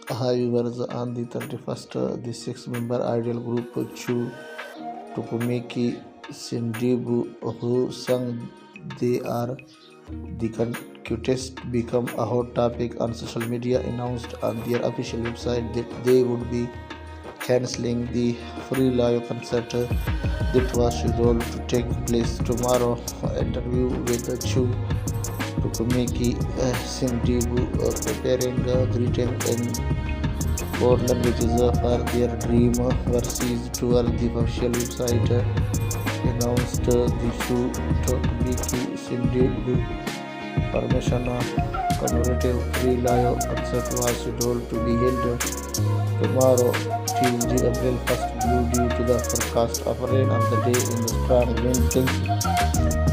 Hi viewers, on the 31st, the six-member ideal group Chu Tokumeki Sindibu, who sang They Are the Cutest, become a hot topic on social media, announced on their official website that they would be cancelling the free live concert that was scheduled to take place tomorrow. Interview with Chu Tokumeki Sindibu, preparing greeting in four languages for their dream versus tour. The official website announced the show Tokumeki Sindibu formation commemorative free live concert was scheduled to be held tomorrow, Tuesday, April 1st, due to the forecast of rain on the day in the strong wind.